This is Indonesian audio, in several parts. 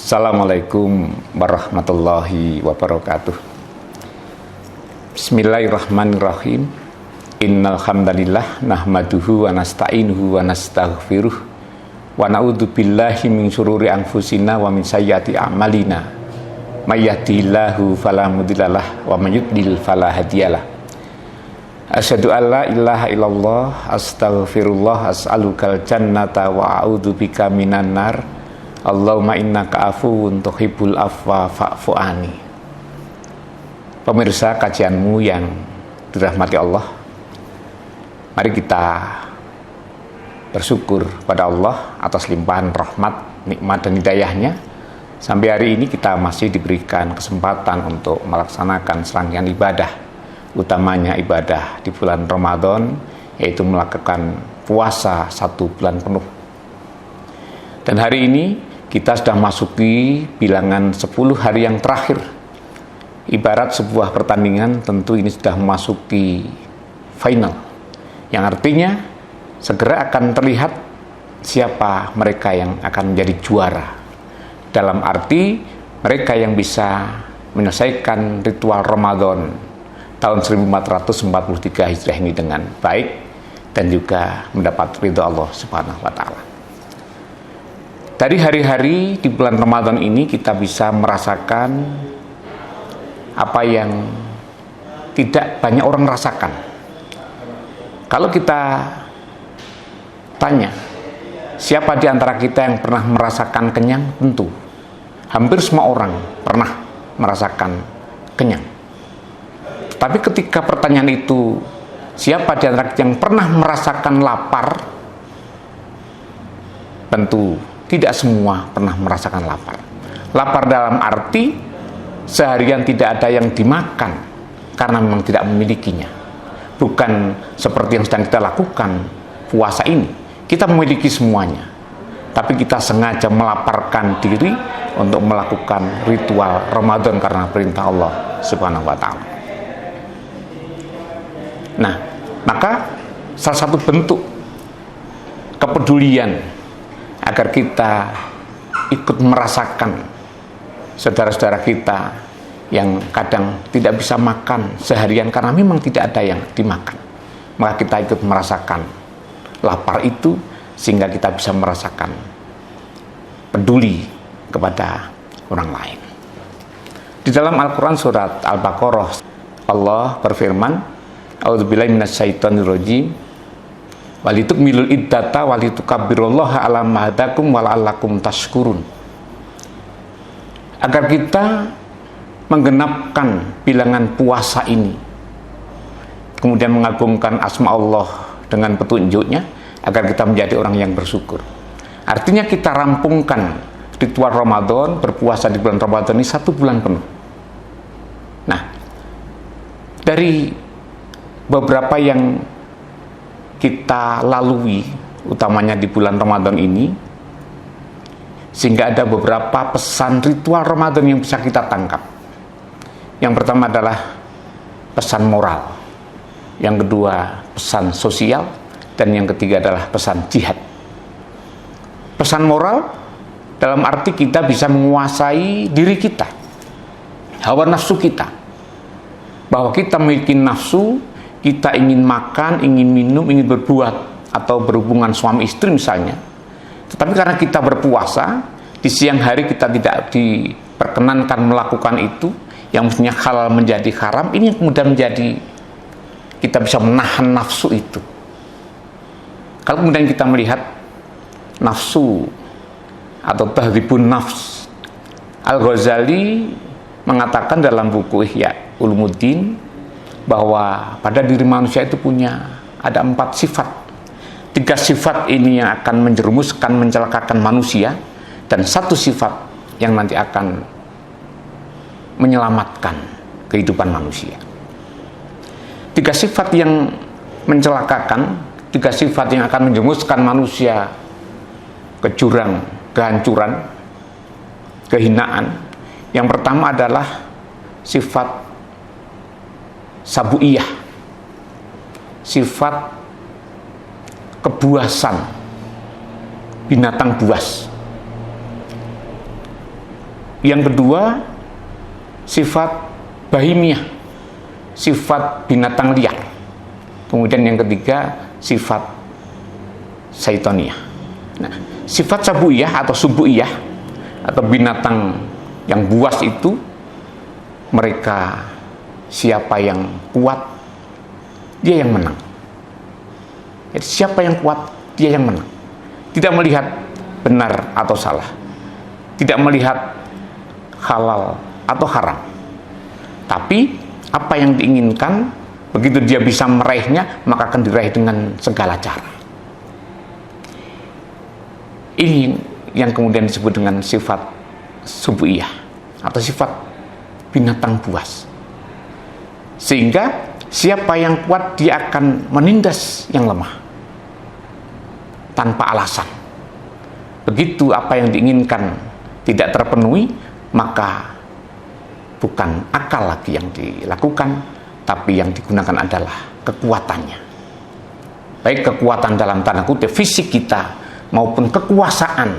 Assalamualaikum warahmatullahi wabarakatuh. Bismillahirrahmanirrahim. Innal hamdalillah nahmaduhu wa nasta'inuhu wa nastaghfiruh wa na'udzu billahi min syururi anfusina wa min sayyiati a'malina. May yahdihillahu fala mudhillalah wa may yudlil fala hadiyalah. Asyhadu an la ilaha illallah astaghfirullah as'alukal jannata wa a'udzu bika minan nar. Allahumma innaka afuwun tuhibbul afwa fa'fu anni. Pemirsa kajianmu yang dirahmati Allah, mari kita bersyukur pada Allah atas limpahan rahmat, nikmat dan hidayahnya. Sampai hari ini kita masih diberikan kesempatan untuk melaksanakan serangkaian ibadah, utamanya ibadah di bulan Ramadan, yaitu melakukan puasa 1 bulan penuh. Dan hari ini kita sudah masuki bilangan 10 hari yang terakhir. Ibarat sebuah pertandingan, tentu ini sudah memasuki final, yang artinya segera akan terlihat siapa mereka yang akan menjadi juara. Dalam arti mereka yang bisa menyelesaikan ritual Ramadan tahun 1443 Hijriah ini dengan baik dan juga mendapat ridho Allah Subhanahu wa Ta'ala. Dari hari-hari di bulan Ramadan ini kita bisa merasakan apa yang tidak banyak orang rasakan. Kalau kita tanya, siapa di antara kita yang pernah merasakan kenyang? Tentu hampir semua orang pernah merasakan kenyang. Tapi ketika pertanyaan itu, siapa di antara kita yang pernah merasakan lapar? Tentu tidak semua pernah merasakan lapar. Lapar dalam arti seharian tidak ada yang dimakan karena memang tidak memilikinya. Bukan seperti yang sedang kita lakukan puasa ini. Kita memiliki semuanya, tapi kita sengaja melaparkan diri untuk melakukan ritual Ramadan karena perintah Allah Subhanahu wa Ta'ala. Nah, maka salah satu bentuk kepedulian agar kita ikut merasakan saudara-saudara kita yang kadang tidak bisa makan seharian karena memang tidak ada yang dimakan, maka kita ikut merasakan lapar itu sehingga kita bisa merasakan peduli kepada orang lain. Di dalam Al-Quran surat Al-Baqarah, Allah berfirman, a'udzubillahi minasyaitonirrajim, walitukmilul iddata walitukabbirullaha ala ma hadakum wala'allakum tashkurun. Agar kita menggenapkan bilangan puasa ini, kemudian mengagungkan asma Allah dengan petunjuknya, agar kita menjadi orang yang bersyukur. Artinya kita rampungkan ritual Ramadan, berpuasa di bulan Ramadan ini 1 bulan penuh. Nah, dari beberapa yang kita lalui, utamanya di bulan Ramadan ini, sehingga ada beberapa pesan ritual Ramadan yang bisa kita tangkap. Yang pertama adalah pesan moral, yang kedua pesan sosial, dan yang ketiga adalah pesan jihad. Pesan moral dalam arti kita bisa menguasai diri kita, hawa nafsu kita, bahwa kita memiliki nafsu. Kita ingin makan, ingin minum, ingin berbuat atau berhubungan suami istri misalnya. Tetapi karena kita berpuasa, di siang hari kita tidak diperkenankan melakukan itu, yang mestinya halal menjadi haram, ini yang kemudian menjadi kita bisa menahan nafsu itu. Kalau kemudian kita melihat nafsu atau tahdhibun nafs, Al-Ghazali mengatakan dalam buku Ihya Ulumuddin bahwa pada diri manusia itu ada 4 sifat. 3 sifat ini yang akan menjerumuskan, mencelakakan manusia, dan 1 sifat yang nanti akan menyelamatkan kehidupan manusia. 3 sifat yang mencelakakan, 3 sifat yang akan menjerumuskan manusia ke jurang kehancuran, kehinaan. Yang pertama adalah sifat sabuiyah, sifat kebuasan, binatang buas. Yang kedua, sifat bahimiyah, sifat binatang liar. Kemudian yang ketiga, sifat syaitoniyah. Nah, sifat sabuiyah atau subuiyah atau binatang yang buas itu, mereka siapa yang kuat, dia yang menang. Jadi siapa yang kuat, dia yang menang. Tidak melihat benar atau salah, tidak melihat halal atau haram, tapi apa yang diinginkan, begitu dia bisa meraihnya, maka akan diraih dengan segala cara. Ini yang kemudian disebut dengan sifat subuiyah atau sifat binatang buas. Sehingga siapa yang kuat, dia akan menindas yang lemah tanpa alasan. Begitu apa yang diinginkan tidak terpenuhi, maka bukan akal lagi yang dilakukan, tapi yang digunakan adalah kekuatannya. Baik kekuatan dalam tanda kutip fisik kita, maupun kekuasaan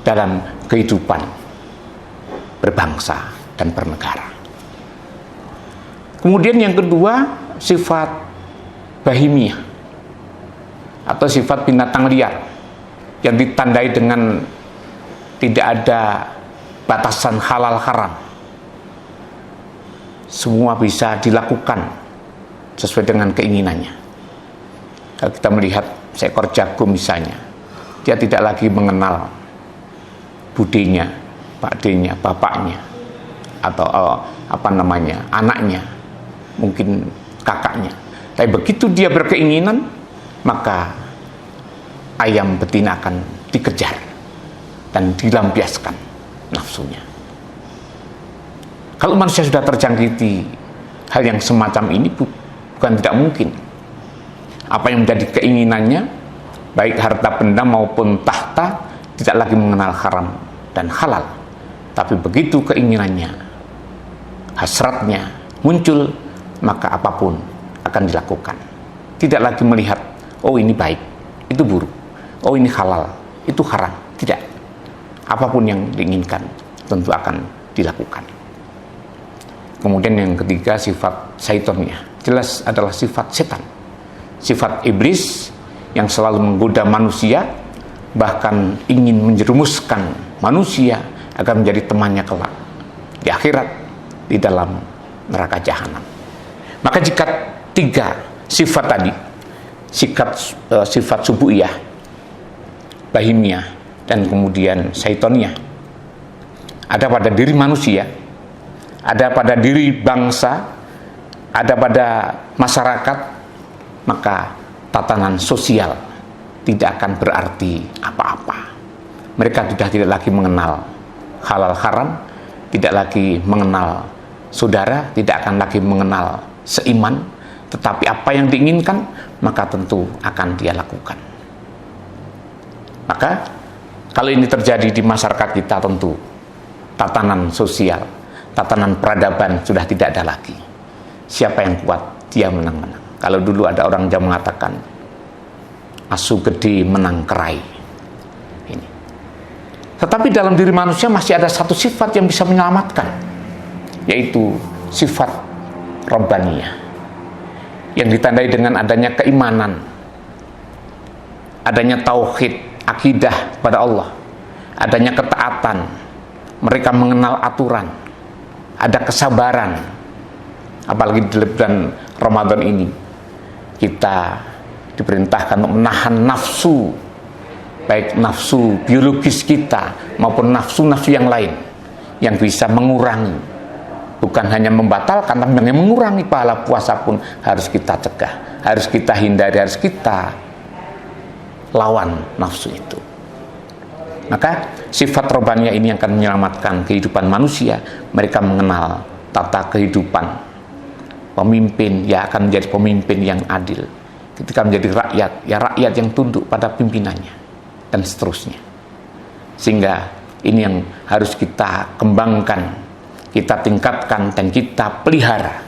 dalam kehidupan berbangsa dan bernegara. Kemudian yang kedua, sifat bahimiyah atau sifat binatang liar yang ditandai dengan tidak ada batasan halal haram. Semua bisa dilakukan sesuai dengan keinginannya. Kalau kita melihat seekor jagung misalnya, dia tidak lagi mengenal budenya, pakdenya, bapaknya, atau anaknya, mungkin kakaknya. Tapi begitu dia berkeinginan, maka ayam betina akan dikejar dan dilampiaskan nafsunya. Kalau manusia sudah terjangkiti hal yang semacam ini, bukan tidak mungkin. Apa yang menjadi keinginannya, baik harta benda maupun tahta, tidak lagi mengenal haram dan halal. Tapi begitu keinginannya, hasratnya muncul, maka apapun akan dilakukan. Tidak lagi melihat, oh ini baik, itu buruk, oh ini halal, itu haram. Tidak. Apapun yang diinginkan tentu akan dilakukan. Kemudian yang ketiga, sifat syaitonnya. Jelas adalah sifat setan, sifat iblis yang selalu menggoda manusia, bahkan ingin menjerumuskan manusia agar menjadi temannya kelak di akhirat, di dalam neraka jahanam. Maka jika tiga sifat tadi, sifat subuiyah, bahimiyah, dan kemudian syaitoniyah, ada pada diri manusia, ada pada diri bangsa, ada pada masyarakat, maka tatanan sosial tidak akan berarti apa-apa. Mereka sudah tidak lagi mengenal halal haram, tidak lagi mengenal saudara, tidak akan lagi mengenal seiman, tetapi apa yang diinginkan, maka tentu akan dia lakukan. Maka kalau ini terjadi di masyarakat kita, tentu tatanan sosial, tatanan peradaban sudah tidak ada lagi. Siapa yang kuat, dia menang-menang. Kalau dulu ada orang yang mengatakan, asu gede menang kerai. Ini. Tetapi dalam diri manusia masih ada satu sifat yang bisa menyelamatkan, yaitu sifat Rabbaniyah, yang ditandai dengan adanya keimanan, adanya tauhid, akidah pada Allah, adanya ketaatan, mereka mengenal aturan, ada kesabaran. Apalagi di bulan Ramadan ini, kita diperintahkan untuk menahan nafsu, baik nafsu biologis kita maupun nafsu-nafsu yang lain, yang bisa mengurangi, bukan hanya membatalkan, tapi yang mengurangi pahala puasa pun harus kita cegah, harus kita hindari, harus kita lawan nafsu itu. Maka sifat Rabbaniyah ini yang akan menyelamatkan kehidupan manusia. Mereka mengenal tata kehidupan. Pemimpin ya akan menjadi pemimpin yang adil. Ketika menjadi rakyat, ya rakyat yang tunduk pada pimpinannya, dan seterusnya. Sehingga ini yang harus kita kembangkan, kita tingkatkan, dan kita pelihara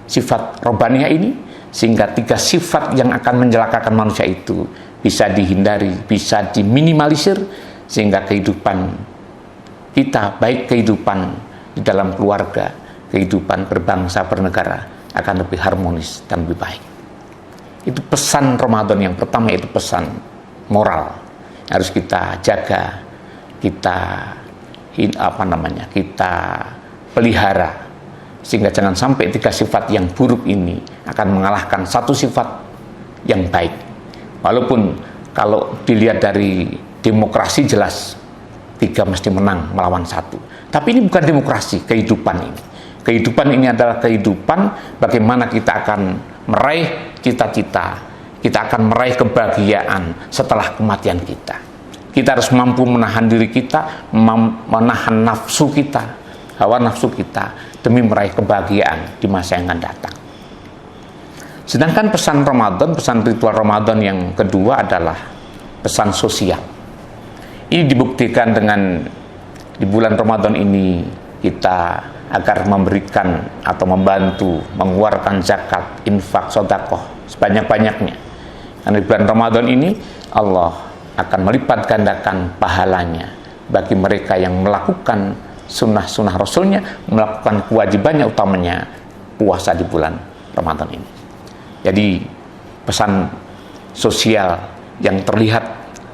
sifat Rabbaniyah ini, sehingga tiga sifat yang akan mencelakakan manusia itu bisa dihindari, bisa diminimalisir, sehingga kehidupan kita, baik kehidupan di dalam keluarga, kehidupan berbangsa, bernegara, akan lebih harmonis dan lebih baik. Itu pesan Ramadan yang pertama, itu pesan moral. Harus kita jaga, kita kita pelihara, sehingga jangan sampai 3 sifat yang buruk ini akan mengalahkan 1 sifat yang baik. Walaupun kalau dilihat dari demokrasi jelas 3 mesti menang melawan 1. Tapi ini bukan demokrasi, kehidupan ini. Kehidupan ini adalah kehidupan bagaimana kita akan meraih cita-cita, kita akan meraih kebahagiaan setelah kematian kita. Kita harus mampu menahan diri kita, menahan nafsu kita, hawa nafsu kita, demi meraih kebahagiaan di masa yang akan datang. Sedangkan pesan Ramadan, pesan ritual Ramadan yang kedua adalah pesan sosial. Ini dibuktikan dengan di bulan Ramadan ini kita agar memberikan atau membantu mengeluarkan zakat, infak, sedekah sebanyak-banyaknya. Karena di bulan Ramadan ini Allah akan melipat gandakan pahalanya bagi mereka yang melakukan sunnah-sunnah Rasulnya, melakukan kewajibannya utamanya puasa di bulan Ramadan ini. Jadi pesan sosial yang terlihat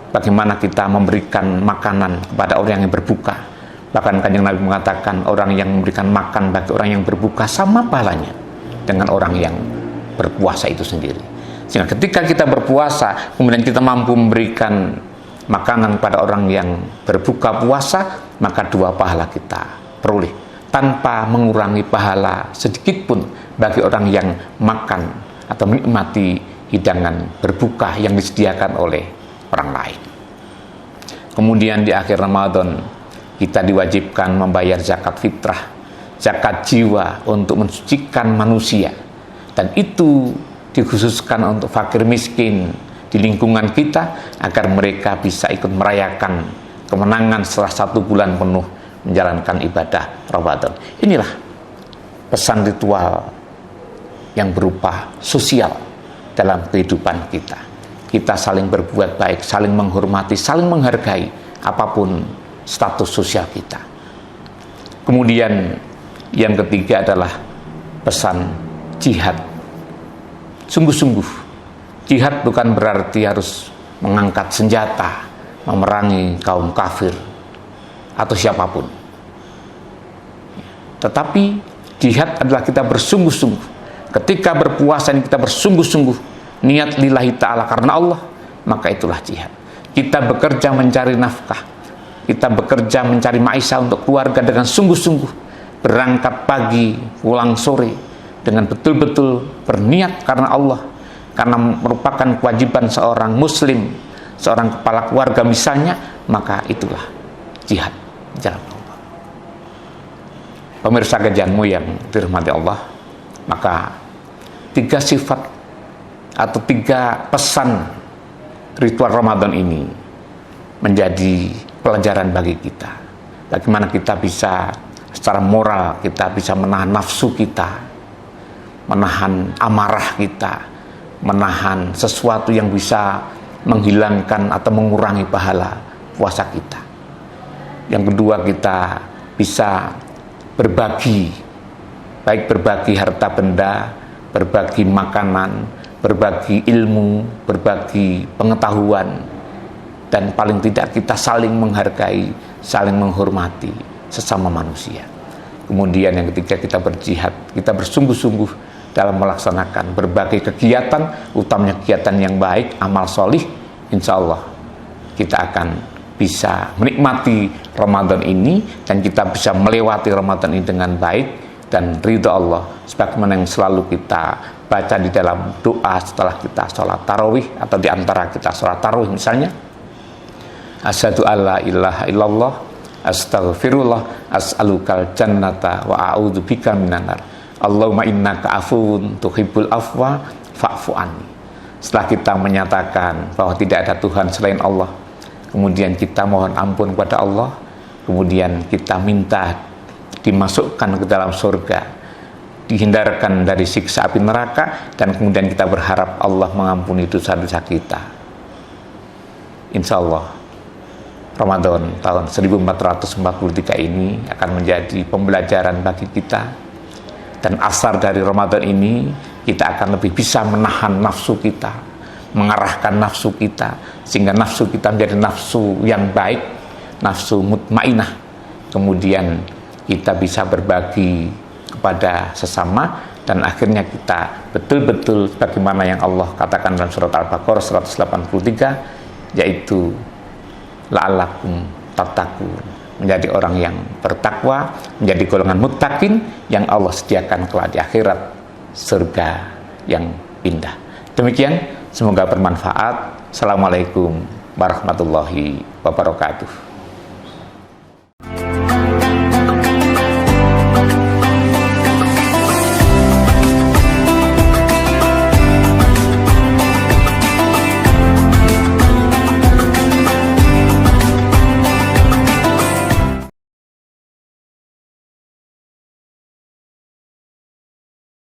bagaimana kita memberikan makanan kepada orang yang berbuka. Bahkan Kanjeng Nabi mengatakan orang yang memberikan makan bagi orang yang berbuka sama pahalanya dengan orang yang berpuasa itu sendiri. Sehingga ketika kita berpuasa, kemudian kita mampu memberikan makanan pada orang yang berbuka puasa, maka 2 pahala kita peroleh tanpa mengurangi pahala sedikit pun bagi orang yang makan atau menikmati hidangan berbuka yang disediakan oleh orang lain. Kemudian di akhir Ramadan kita diwajibkan membayar zakat fitrah, zakat jiwa untuk mensucikan manusia, dan itu dikhususkan untuk fakir miskin di lingkungan kita agar mereka bisa ikut merayakan kemenangan setelah 1 bulan penuh menjalankan ibadah Ramadan. Inilah pesan ritual yang berupa sosial dalam kehidupan kita. Kita saling berbuat baik, saling menghormati, saling menghargai apapun status sosial kita. Kemudian yang ketiga adalah pesan jihad. Sungguh-sungguh, jihad bukan berarti harus mengangkat senjata, memerangi kaum kafir atau siapapun. Tetapi jihad adalah kita bersungguh-sungguh. Ketika berpuasa ini kita bersungguh-sungguh, niat lillahi ta'ala karena Allah, maka itulah jihad. Kita bekerja mencari nafkah, kita bekerja mencari maisha untuk keluarga dengan sungguh-sungguh, berangkat pagi, pulang sore, dengan betul-betul berniat karena Allah, karena merupakan kewajiban seorang muslim, seorang kepala keluarga misalnya, maka itulah jihad jalan Allah. Pemirsa kajianmu yang dirahmati Allah, maka 3 sifat atau 3 pesan ritual Ramadan ini menjadi pelajaran bagi kita. Bagaimana kita bisa secara moral, kita bisa menahan nafsu kita, menahan amarah kita, menahan sesuatu yang bisa menghilangkan atau mengurangi pahala puasa kita. Yang kedua, kita bisa berbagi, baik berbagi harta benda, berbagi makanan, berbagi ilmu, berbagi pengetahuan, dan paling tidak kita saling menghargai, saling menghormati sesama manusia. Kemudian yang ketiga, kita berjihad, kita bersungguh-sungguh dalam melaksanakan berbagai kegiatan, utamanya kegiatan yang baik, amal solih. Insya Allah kita akan bisa menikmati Ramadan ini, dan kita bisa melewati Ramadan ini dengan baik dan ridha Allah, sebagaimana yang selalu kita baca di dalam doa setelah kita sholat tarawih, atau di antara kita sholat tarawih misalnya, asyhadu alla ilaha illallah, astaghfirullah, as'alukal jannata wa a'udzubika minan nar, Allahumma innaka afuwun tuhibbul afwa fa'fu anni. Setelah kita menyatakan bahwa tidak ada Tuhan selain Allah, kemudian kita mohon ampun kepada Allah, kemudian kita minta dimasukkan ke dalam surga, dihindarkan dari siksa api neraka, dan kemudian kita berharap Allah mengampuni dosa-dosa kita. Insya Allah Ramadan tahun 1443 ini akan menjadi pembelajaran bagi kita, dan asar dari Ramadan ini kita akan lebih bisa menahan nafsu kita, mengarahkan nafsu kita sehingga nafsu kita menjadi nafsu yang baik, nafsu mutmainah. Kemudian kita bisa berbagi kepada sesama, dan akhirnya kita betul-betul bagaimana yang Allah katakan dalam surat Al-Baqarah 183, yaitu la'allakum tattaqun, menjadi orang yang bertakwa, menjadi golongan muttaqin yang Allah sediakan kelak di akhirat surga yang indah. Demikian, semoga bermanfaat. Assalamualaikum warahmatullahi wabarakatuh.